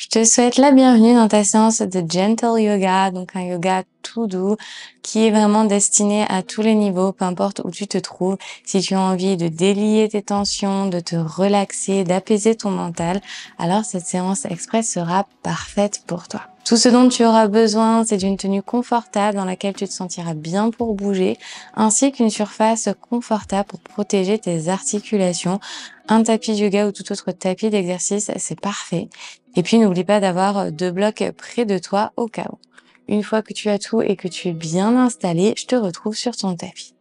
te souhaite la bienvenue dans ta séance de Gentle Yoga, donc un yoga tout doux qui est vraiment destiné à tous les niveaux, peu importe où tu te trouves. Si tu as envie de délier tes tensions, de te relaxer, d'apaiser ton mental, alors cette séance express sera parfaite pour toi. Tout ce dont tu auras besoin, c'est d'une tenue confortable dans laquelle tu te sentiras bien pour bouger, ainsi qu'une surface confortable pour protéger tes articulations. Un tapis de yoga ou tout autre tapis d'exercice, c'est parfait. Et puis, n'oublie pas d'avoir 2 blocs près de toi au cas où. Une fois que tu as tout et que tu es bien installé, je te retrouve sur ton tapis.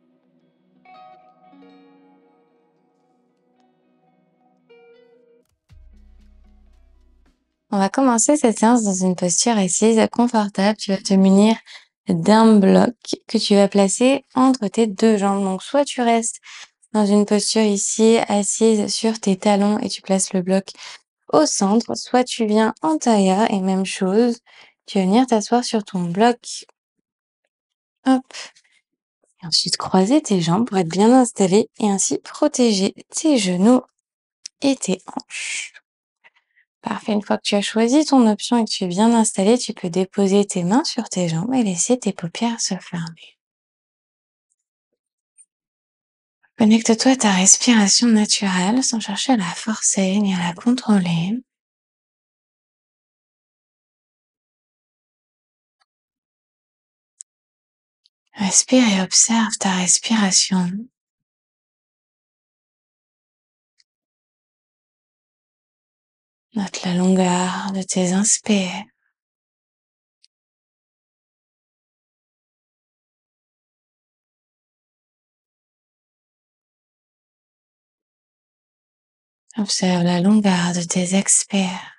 On va commencer cette séance dans une posture assise confortable. Tu vas te munir d'un bloc que tu vas placer entre tes 2 jambes. Donc, soit tu restes dans une posture ici, assise sur tes talons et tu places le bloc au centre, soit tu viens en tailleur et même chose, tu vas venir t'asseoir sur ton bloc. Hop. Et ensuite, croiser tes jambes pour être bien installé et ainsi protéger tes genoux et tes hanches. Parfait. Une fois que tu as choisi ton option et que tu es bien installé, tu peux déposer tes mains sur tes jambes et laisser tes paupières se fermer. Connecte-toi à ta respiration naturelle sans chercher à la forcer ni à la contrôler. Respire et observe ta respiration. Note la longueur de tes inspires. Observe la longueur de tes expires.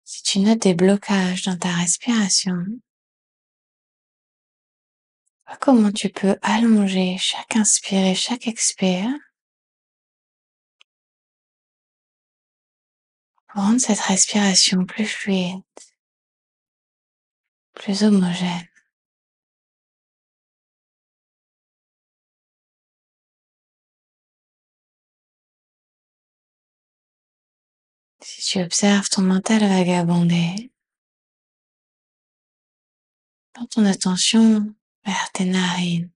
Si tu notes des blocages dans ta respiration, vois comment tu peux allonger chaque inspire et chaque expire pour rendre cette respiration plus fluide, plus homogène. Si tu observes ton mental vagabonder, prends ton attention vers tes narines,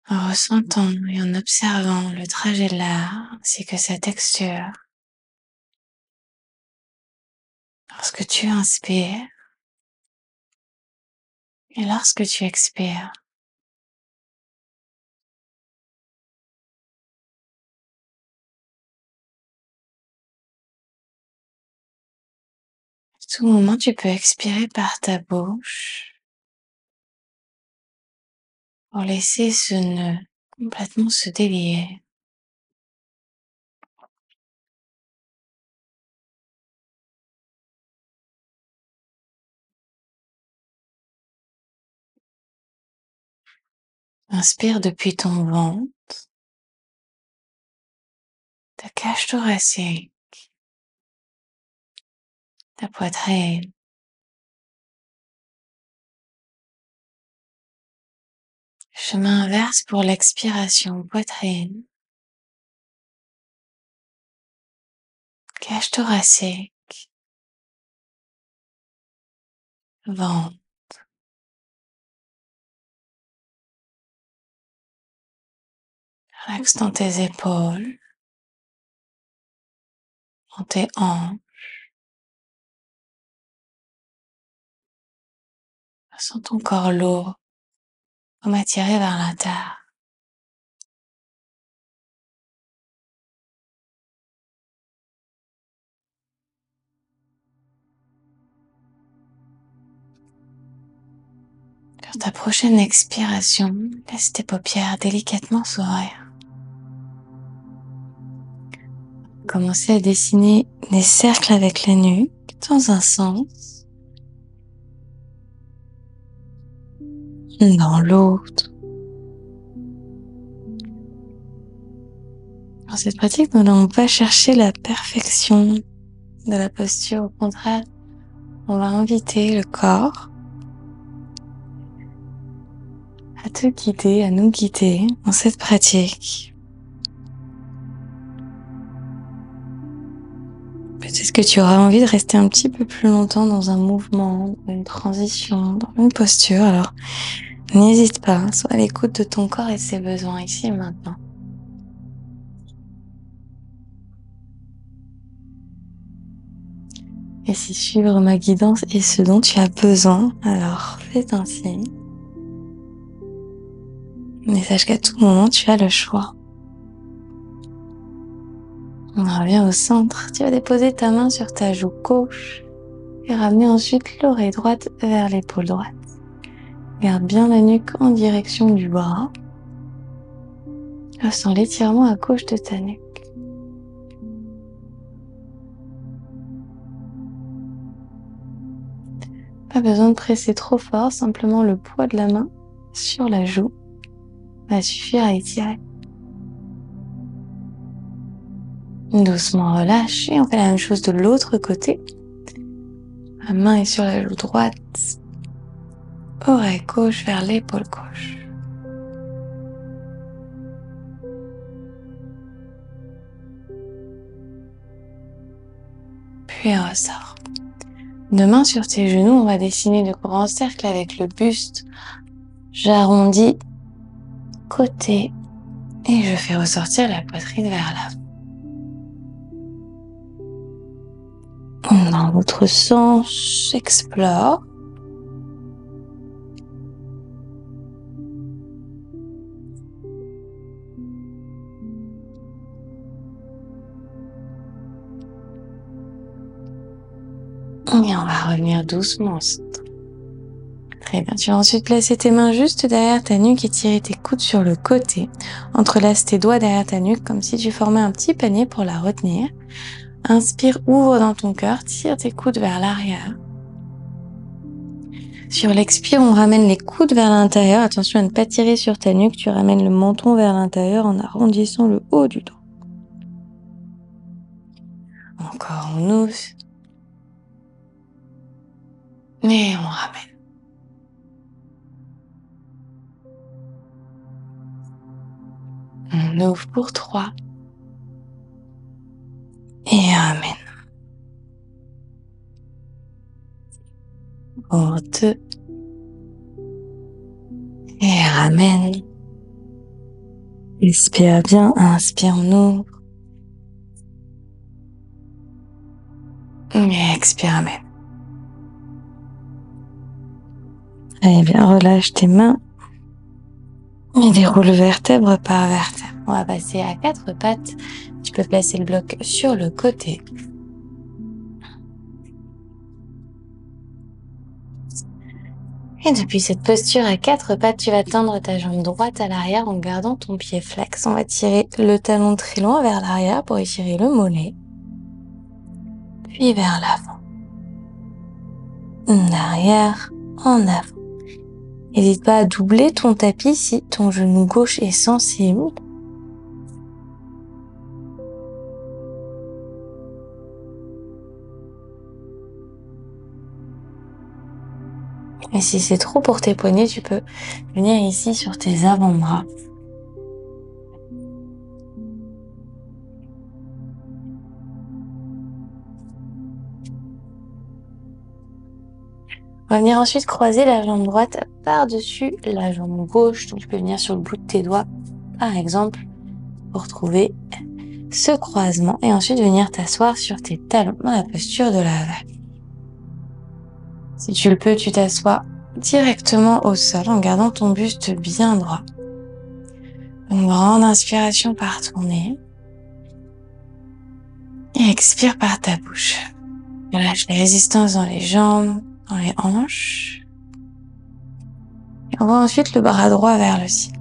en ressentant et en observant le trajet de l'air ainsi que sa texture. Lorsque tu inspires et lorsque tu expires, à tout moment tu peux expirer par ta bouche pour laisser ce nœud complètement se délier. Inspire depuis ton ventre, ta cage thoracique, ta poitrine. Chemin inverse pour l'expiration, poitrine, cage thoracique, ventre. Relaxe dans tes épaules, dans tes hanches. Sens ton corps lourd comme attiré vers la terre. Sur ta prochaine expiration, laisse tes paupières délicatement s'ouvrir. Commencez à dessiner des cercles avec la nuque dans un sens, dans l'autre. Dans cette pratique, nous n'allons pas chercher la perfection, de la posture. Au contraire, on va inviter le corps à te guider, à nous guider dans cette pratique. Peut-être que tu auras envie de rester un petit peu plus longtemps dans un mouvement, dans une transition, dans une posture. Alors, n'hésite pas, sois à l'écoute de ton corps et de ses besoins ici et maintenant. Et si suivre ma guidance est ce dont tu as besoin, alors fais ainsi. Mais sache qu'à tout moment, tu as le choix. On revient au centre. Tu vas déposer ta main sur ta joue gauche et ramener ensuite l'oreille droite vers l'épaule droite. Garde bien la nuque en direction du bras. Ressens l'étirement à gauche de ta nuque. Pas besoin de presser trop fort, simplement le poids de la main sur la joue va suffire à étirer. Doucement relâche et on fait la même chose de l'autre côté. La main est sur la joue droite, oreille gauche vers l'épaule gauche. Puis ressort. De main sur tes genoux, on va dessiner de grands cercles avec le buste. J'arrondis côté et je fais ressortir la poitrine vers l'avant. Dans l'autre sens, j'explore. Et on va revenir doucement au centre. Très bien, tu vas ensuite placer tes mains juste derrière ta nuque et tirer tes coudes sur le côté. Entrelace tes doigts derrière ta nuque comme si tu formais un petit panier pour la retenir. Inspire, ouvre dans ton cœur, tire tes coudes vers l'arrière. Sur l'expire, on ramène les coudes vers l'intérieur. Attention à ne pas tirer sur ta nuque, tu ramènes le menton vers l'intérieur en arrondissant le haut du dos. Encore, on ouvre. Et on ramène. On ouvre pour 3. Et ramène. Pour 2. Et ramène. Expire bien, inspire, on ouvre. Et expire, ramène. Allez bien, relâche tes mains. Et déroule vertèbre par vertèbre. On va passer à 4 pattes. Tu peux placer le bloc sur le côté. Et depuis cette posture à 4 pattes, tu vas tendre ta jambe droite à l'arrière en gardant ton pied flex. On va tirer le talon très loin vers l'arrière pour étirer le mollet. Puis vers l'avant. En arrière, en avant. N'hésite pas à doubler ton tapis si ton genou gauche est sensible. Et si c'est trop pour tes poignets, tu peux venir ici sur tes avant-bras. On va venir ensuite croiser la jambe droite par-dessus la jambe gauche. Donc tu peux venir sur le bout de tes doigts, par exemple, pour trouver ce croisement. Et ensuite venir t'asseoir sur tes talons dans la posture de la vague. Si tu le peux, tu t'assois directement au sol en gardant ton buste bien droit. Une grande inspiration par ton nez. Et expire par ta bouche. Relâche les résistances dans les jambes, dans les hanches. Et on va ensuite le bras droit vers le ciel.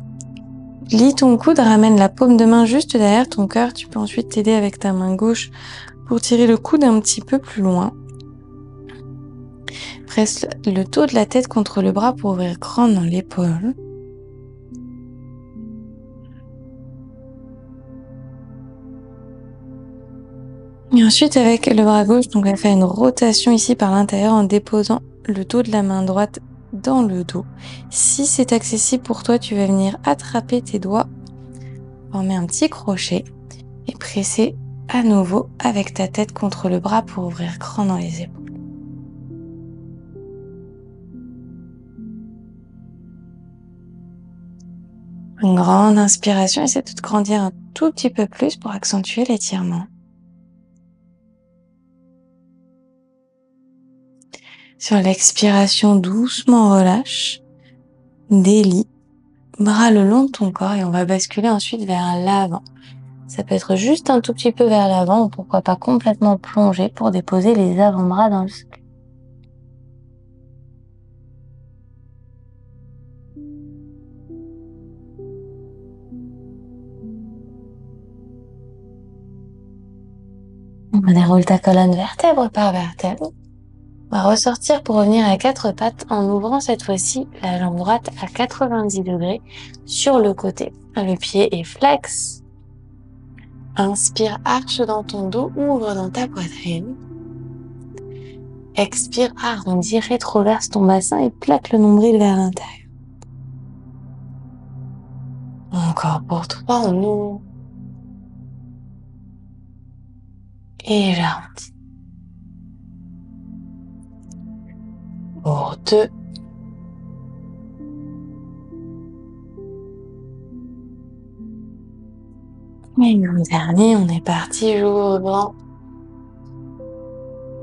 Lie ton coude, ramène la paume de main juste derrière ton cœur. Tu peux ensuite t'aider avec ta main gauche pour tirer le coude un petit peu plus loin. Presse le dos de la tête contre le bras pour ouvrir grand dans l'épaule. Et ensuite, avec le bras gauche, donc on va faire une rotation ici par l'intérieur en déposant le dos de la main droite dans le dos. Si c'est accessible pour toi, tu vas venir attraper tes doigts, former un petit crochet et presser à nouveau avec ta tête contre le bras pour ouvrir grand dans les épaules. Une grande inspiration, essaie de te grandir un tout petit peu plus pour accentuer l'étirement. Sur l'expiration, doucement relâche, délie, bras le long de ton corps et on va basculer ensuite vers l'avant. Ça peut être juste un tout petit peu vers l'avant ou pourquoi pas complètement plonger pour déposer les avant-bras dans le sol. On déroule ta colonne vertèbre par vertèbre. On va ressortir pour revenir à quatre pattes en ouvrant cette fois-ci la jambe droite à 90 degrés sur le côté. Le pied est flex. Inspire, arche dans ton dos, ouvre dans ta poitrine. Expire, arrondis, rétroverse ton bassin et plaque le nombril vers l'intérieur. Encore pour 3, on ouvre. Et j'arrondis. Pour 2. Et le dernier, on est parti, j'ouvre grand.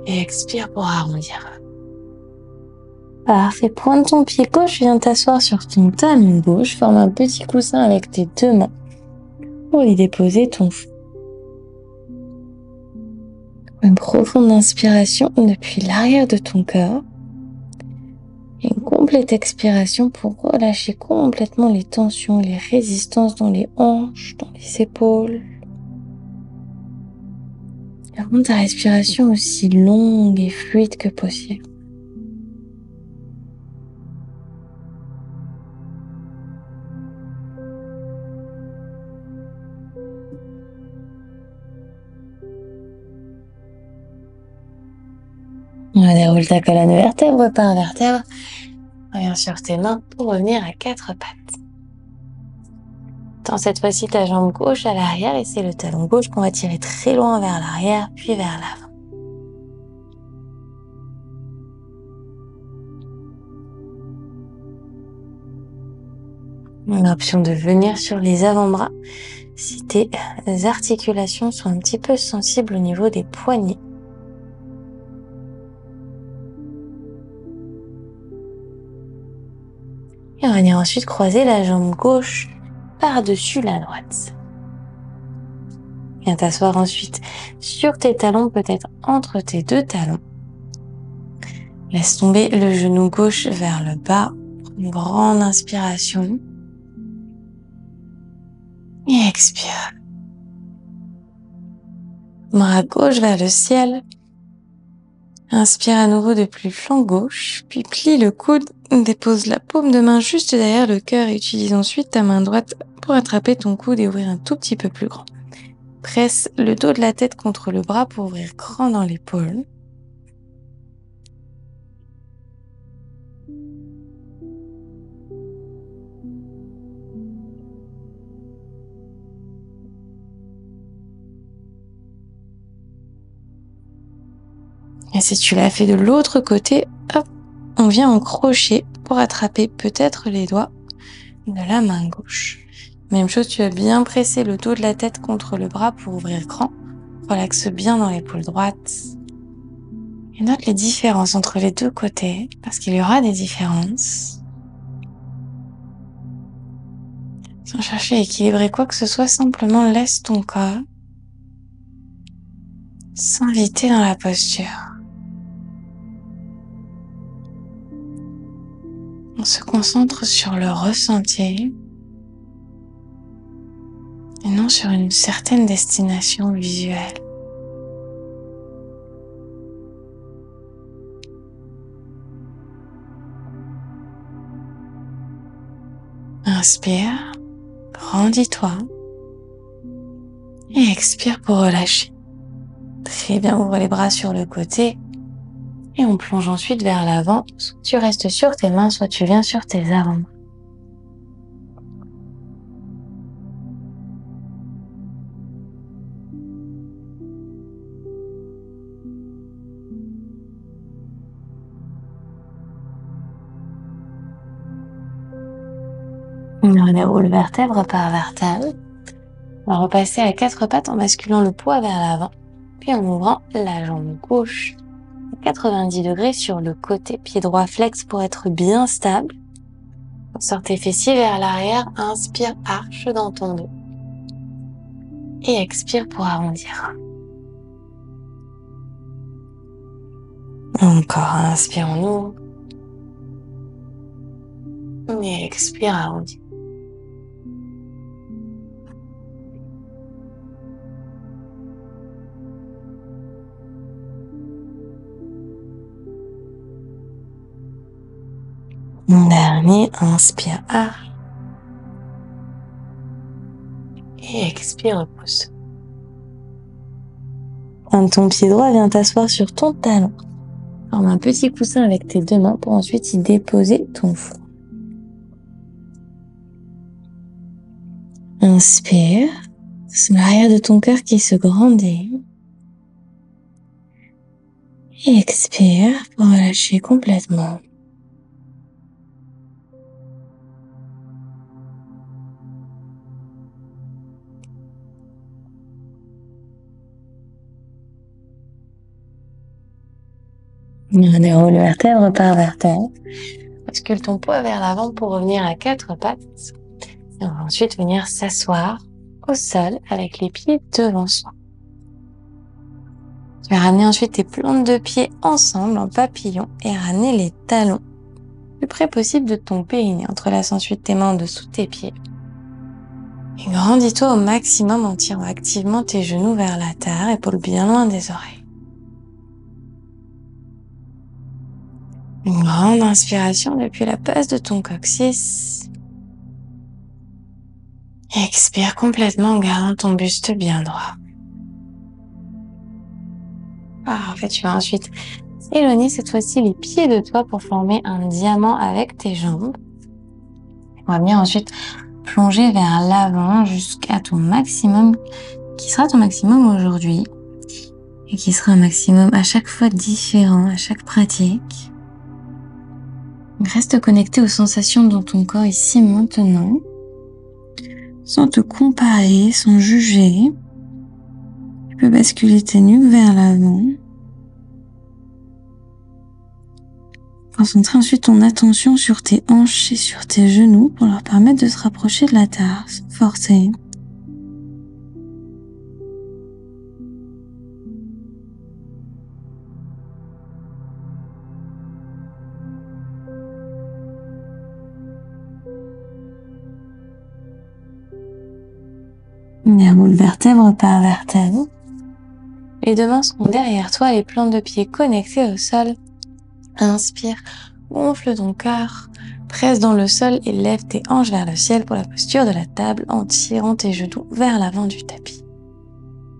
Et expire pour arrondir. Parfait, pointe ton pied gauche, viens t'asseoir sur ton talon gauche, forme un petit coussin avec tes deux mains pour y déposer ton front. Une profonde inspiration depuis l'arrière de ton corps. Et une complète expiration pour relâcher complètement les tensions, les résistances dans les hanches, dans les épaules. Et rends ta respiration aussi longue et fluide que possible. On déroule ta colonne vertèbre par vertèbre. Reviens sur tes mains pour revenir à quatre pattes. Tends cette fois-ci ta jambe gauche à l'arrière et c'est le talon gauche qu'on va tirer très loin vers l'arrière puis vers l'avant. On a l'option de venir sur les avant-bras si tes articulations sont un petit peu sensibles au niveau des poignets. Et on va venir ensuite croiser la jambe gauche par-dessus la droite. Viens t'asseoir ensuite sur tes talons, peut-être entre tes deux talons. Laisse tomber le genou gauche vers le bas. Une grande inspiration. Et expire. Bras gauche vers le ciel. Inspire à nouveau depuis le flanc gauche, puis plie le coude, dépose la paume de main juste derrière le cœur et utilise ensuite ta main droite pour attraper ton coude et ouvrir un tout petit peu plus grand. Presse le dos de la tête contre le bras pour ouvrir grand dans l'épaule. Et si tu l'as fait de l'autre côté, hop, on vient en crochet pour attraper peut-être les doigts de la main gauche. Même chose, tu vas bien presser le dos de la tête contre le bras pour ouvrir grand. Relaxe bien dans l'épaule droite. Et note les différences entre les deux côtés, parce qu'il y aura des différences. Sans chercher à équilibrer quoi que ce soit, simplement laisse ton corps s'inviter dans la posture. On se concentre sur le ressenti et non sur une certaine destination visuelle. Inspire, grandis-toi et expire pour relâcher. Très bien, ouvre les bras sur le côté. Et on plonge ensuite vers l'avant. Soit tu restes sur tes mains, soit tu viens sur tes avant-bras. On déroule vertèbre par vertèbre. On va repasser à 4 pattes en basculant le poids vers l'avant. Puis en ouvrant la jambe gauche à 90 degrés sur le côté. Pied droit flex pour être bien stable. Sors tes fessiers vers l'arrière. Inspire, arche dans ton dos. Et expire pour arrondir. Encore, inspire, on ouvre. Et expire, arrondis. Dernier, inspire, arche. Et expire, repousse. Prends ton pied droit, viens t'asseoir sur ton talon. Forme un petit coussin avec tes deux mains pour ensuite y déposer ton front. Inspire. C'est l'arrière de ton cœur qui se grandit. Et expire pour relâcher complètement. On déroule vertèbre par vertèbre. Bascule ton poids vers l'avant pour revenir à 4 pattes. Et on va ensuite venir s'asseoir au sol avec les pieds devant soi. Tu vas ramener ensuite tes plantes de pied ensemble en papillon et ramener les talons le plus près possible de ton périnée. Entrelace ensuite tes mains en dessous de tes pieds. Et grandis-toi au maximum en tirant activement tes genoux vers la terre, épaules bien loin des oreilles. Une grande inspiration depuis la base de ton coccyx. Et expire complètement en gardant ton buste bien droit. Parfait, tu vas ensuite éloigner cette fois-ci les pieds de toi pour former un diamant avec tes jambes. On va venir ensuite plonger vers l'avant jusqu'à ton maximum, qui sera ton maximum aujourd'hui et qui sera un maximum à chaque fois différent, à chaque pratique. Reste connecté aux sensations dans ton corps ici maintenant, sans te comparer, sans juger. Tu peux basculer tes nuques vers l'avant. Concentre ensuite ton attention sur tes hanches et sur tes genoux pour leur permettre de se rapprocher de la terre sans forcer. Déroule vertèbre par vertèbre. Les deux mains seront derrière toi, les plantes de pied connectées au sol. Inspire, gonfle ton cœur, presse dans le sol et lève tes hanches vers le ciel pour la posture de la table en tirant tes genoux vers l'avant du tapis.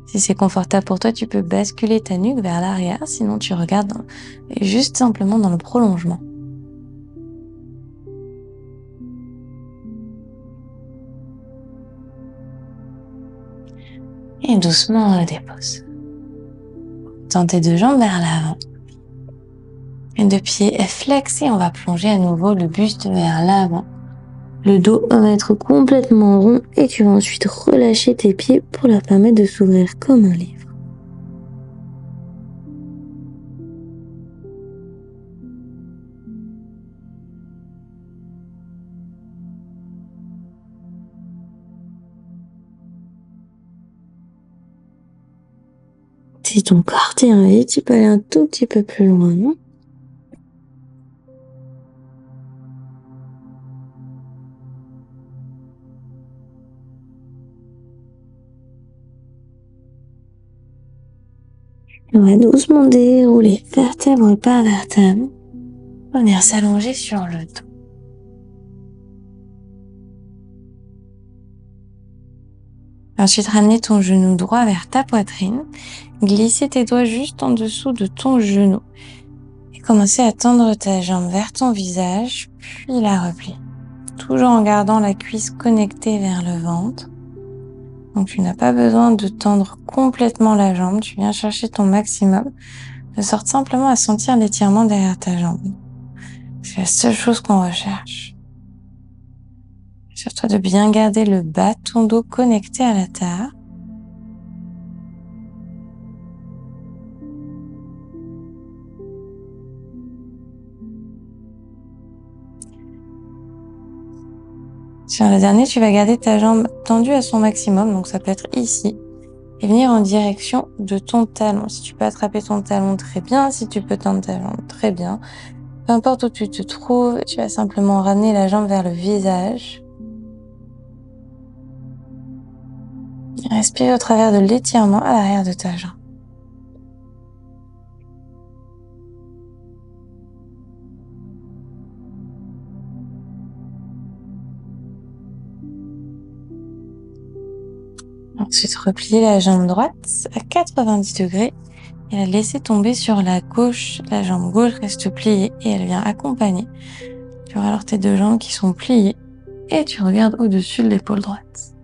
Si c'est confortable pour toi, tu peux basculer ta nuque vers l'arrière, sinon tu regardes juste simplement dans le prolongement. Et doucement, on le dépose. Tends tes deux jambes vers l'avant. Les deux pieds flexés, on va plonger à nouveau le buste vers l'avant. Le dos va être complètement rond et tu vas ensuite relâcher tes pieds pour leur permettre de s'ouvrir comme un livre. Si ton corps t'est envie, tu peux aller un tout petit peu plus loin, non? On va doucement dérouler vertèbre par vertèbre. On va venir s'allonger sur le dos. Ensuite, ramener ton genou droit vers ta poitrine. Glisser tes doigts juste en dessous de ton genou. Et commencer à tendre ta jambe vers ton visage, puis la replier. Toujours en gardant la cuisse connectée vers le ventre. Donc tu n'as pas besoin de tendre complètement la jambe, tu viens chercher ton maximum, de sorte simplement à sentir l'étirement derrière ta jambe. C'est la seule chose qu'on recherche. Assure-toi de bien garder le bas de ton dos connecté à la terre. Sur le dernier, tu vas garder ta jambe tendue à son maximum, donc ça peut être ici, et venir en direction de ton talon. Si tu peux attraper ton talon, très bien. Si tu peux tendre ta jambe, très bien. Peu importe où tu te trouves, tu vas simplement ramener la jambe vers le visage. Respire au travers de l'étirement à l'arrière de ta jambe. Ensuite, replier la jambe droite à 90 degrés et la laisser tomber sur la gauche. La jambe gauche reste pliée et elle vient accompagner. Tu auras alors tes deux jambes qui sont pliées et tu regardes au-dessus de l'épaule droite.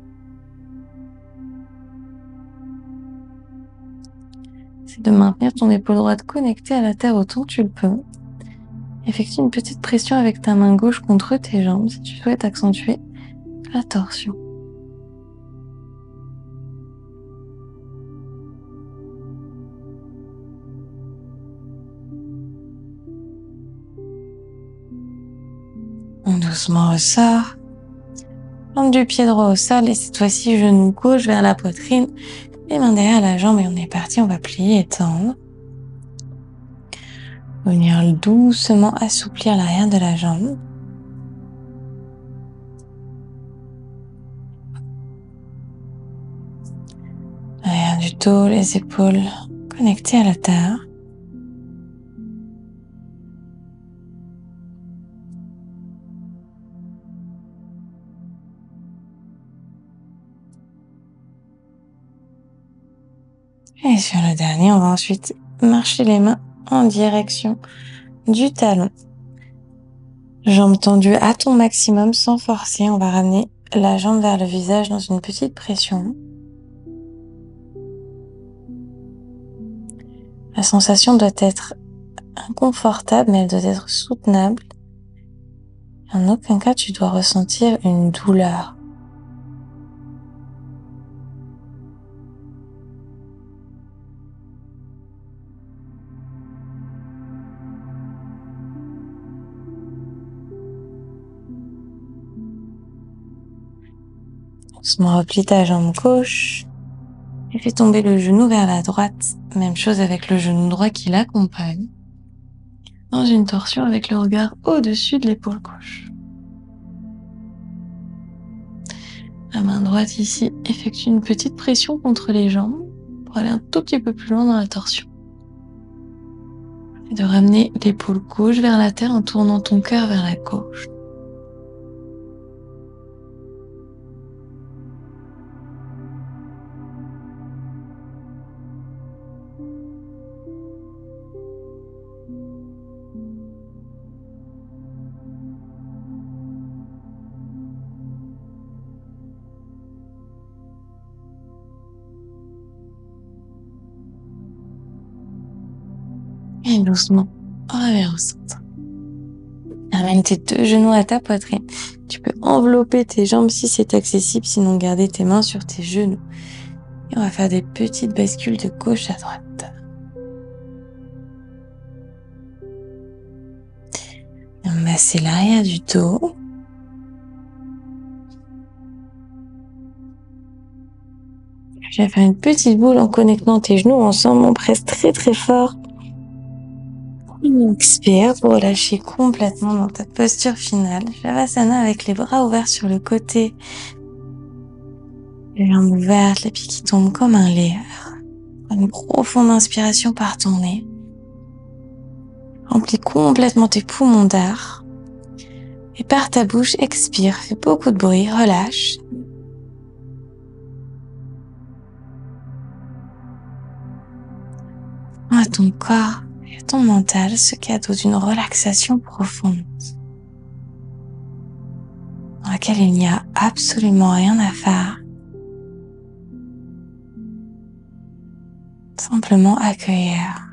C'est de maintenir ton épaule droite connectée à la terre autant que tu le peux. Effectue une petite pression avec ta main gauche contre tes jambes si tu souhaites accentuer la torsion. Doucement ressort. Plante du pied droit au sol et cette fois-ci genou gauche vers la poitrine, les mains derrière la jambe et on est parti, on va plier et tendre. Venir doucement assouplir l'arrière de la jambe. L'arrière du dos, les épaules connectées à la terre. Et sur le dernier, on va ensuite marcher les mains en direction du talon. Jambes tendues à ton maximum sans forcer. On va ramener la jambe vers le visage dans une petite pression. La sensation doit être inconfortable, mais elle doit être soutenable. En aucun cas, tu dois ressentir une douleur. Doucement replie ta jambe gauche et fais tomber le genou vers la droite. Même chose avec le genou droit qui l'accompagne. Dans une torsion avec le regard au-dessus de l'épaule gauche. La main droite ici effectue une petite pression contre les jambes pour aller un tout petit peu plus loin dans la torsion. Et de ramener l'épaule gauche vers la terre en tournant ton cœur vers la gauche. Et doucement, revers au centre. Ramène tes deux genoux à ta poitrine. Tu peux envelopper tes jambes si c'est accessible, sinon garder tes mains sur tes genoux. Et on va faire des petites bascules de gauche à droite. Et on masser l'arrière du dos. Je vais faire une petite boule en connectant tes genoux ensemble. On presse très très fort. On expire pour relâcher complètement dans ta posture finale. Shavasana avec les bras ouverts sur le côté. Les jambes ouvertes, les pieds qui tombent comme un lierre. Une profonde inspiration par ton nez. Remplis complètement tes poumons d'air. Et par ta bouche, expire. Fais beaucoup de bruit, relâche. à ton corps et à ton mental ce cadeau d'une relaxation profonde dans laquelle il n'y a absolument rien à faire. Simplement accueillir.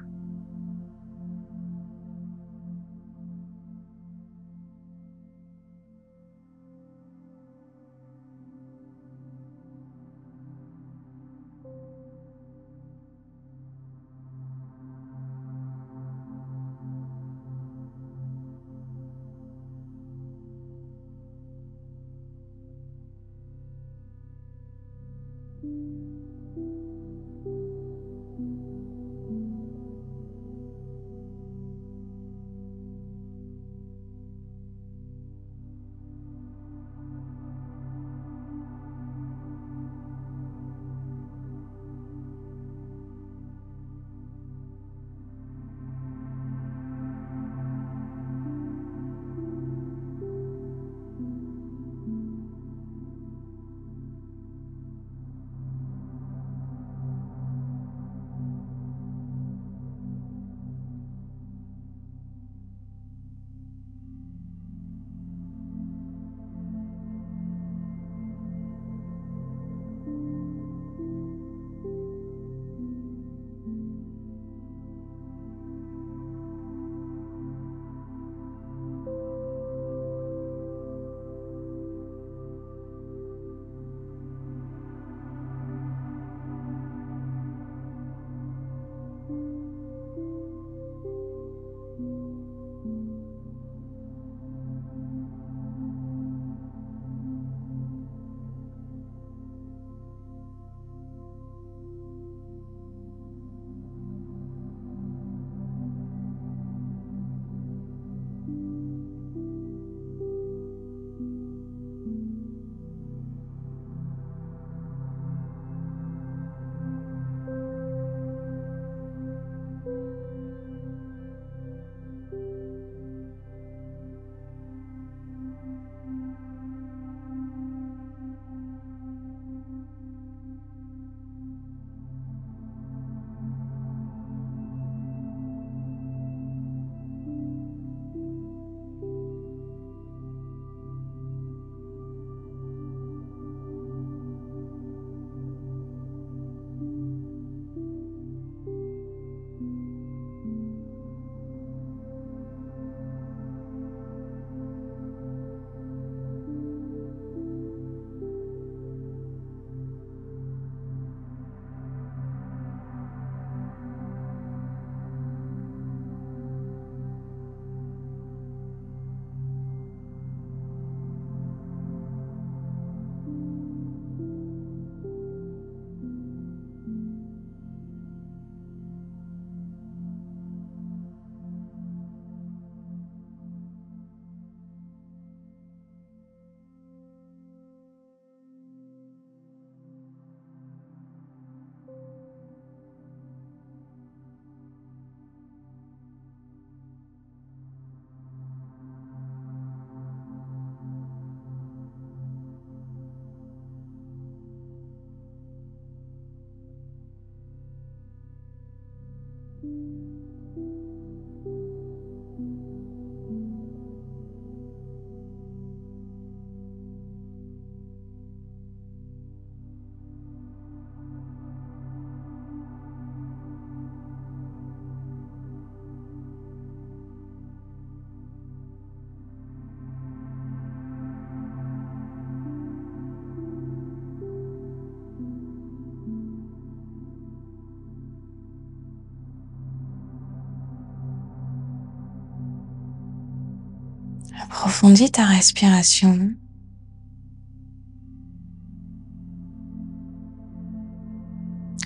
Approfondis ta respiration.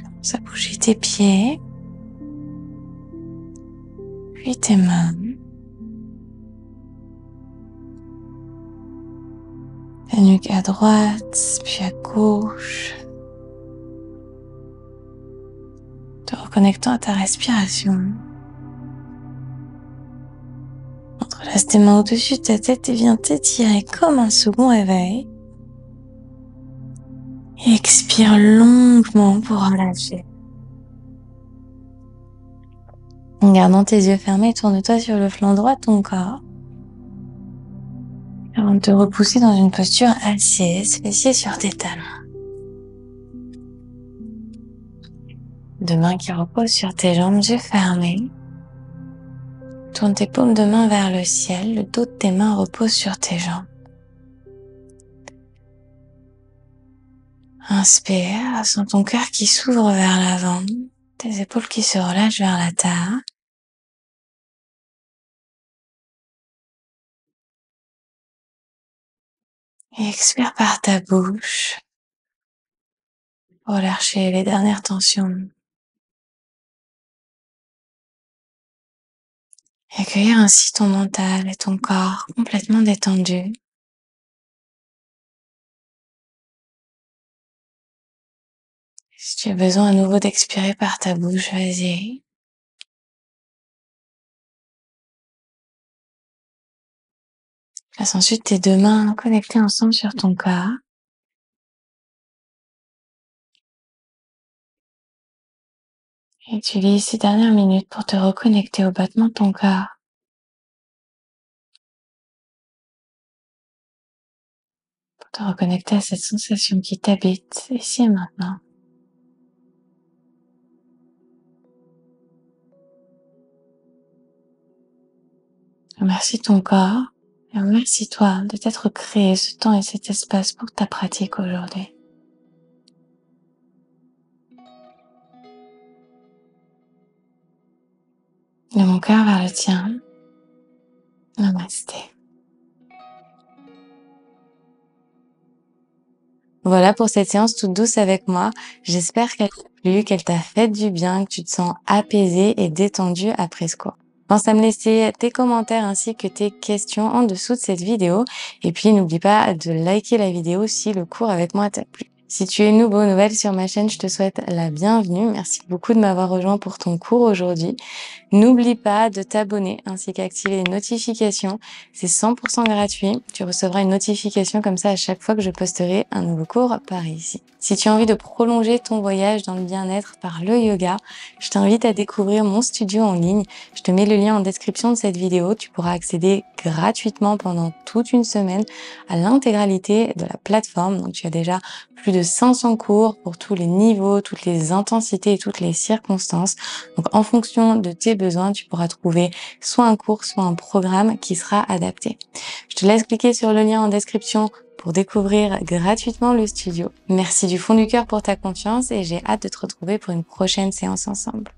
Commence à bouger tes pieds, puis tes mains. Ta nuque à droite, puis à gauche. Te reconnectant à ta respiration. Entrelace tes mains au-dessus de ta tête et viens t'étirer comme un second réveil. Et expire longuement pour relâcher. En gardant tes yeux fermés, tourne-toi sur le flanc droit de ton corps. Avant de te repousser dans une posture assise, fessiers sur tes talons. Deux mains qui reposent sur tes jambes, yeux fermés. Tourne tes paumes de main vers le ciel, le dos de tes mains repose sur tes jambes. Inspire, sens ton cœur qui s'ouvre vers l'avant, tes épaules qui se relâchent vers la terre. Et expire par ta bouche. Relâcher les dernières tensions. Et accueillir ainsi ton mental et ton corps complètement détendus. Si tu as besoin à nouveau d'expirer par ta bouche, vas-y. Place ensuite tes deux mains connectées ensemble sur ton corps. Et utilise ces dernières minutes pour te reconnecter au battement de ton corps. Pour te reconnecter à cette sensation qui t'habite ici et maintenant. Remercie ton corps et remercie-toi de t'être créé ce temps et cet espace pour ta pratique aujourd'hui. De mon cœur vers le tien. Namasté. Voilà pour cette séance toute douce avec moi. J'espère qu'elle t'a plu, qu'elle t'a fait du bien, que tu te sens apaisé et détendu après ce cours. Pense à me laisser tes commentaires ainsi que tes questions en dessous de cette vidéo. Et puis n'oublie pas de liker la vidéo si le cours avec moi t'a plu. Si tu es nouveau, nouvelle sur ma chaîne, je te souhaite la bienvenue. Merci beaucoup de m'avoir rejoint pour ton cours aujourd'hui. N'oublie pas de t'abonner ainsi qu'activer les notifications. C'est 100% gratuit. Tu recevras une notification comme ça à chaque fois que je posterai un nouveau cours par ici. Si tu as envie de prolonger ton voyage dans le bien-être par le yoga, je t'invite à découvrir mon studio en ligne. Je te mets le lien en description de cette vidéo. Tu pourras accéder gratuitement pendant toute une semaine à l'intégralité de la plateforme. Donc tu as déjà plus de 500 cours pour tous les niveaux, toutes les intensités et toutes les circonstances. Donc en fonction de tes besoins, tu pourras trouver soit un cours, soit un programme qui sera adapté. Je te laisse cliquer sur le lien en description pour découvrir gratuitement le studio. Merci du fond du cœur pour ta confiance et j'ai hâte de te retrouver pour une prochaine séance ensemble.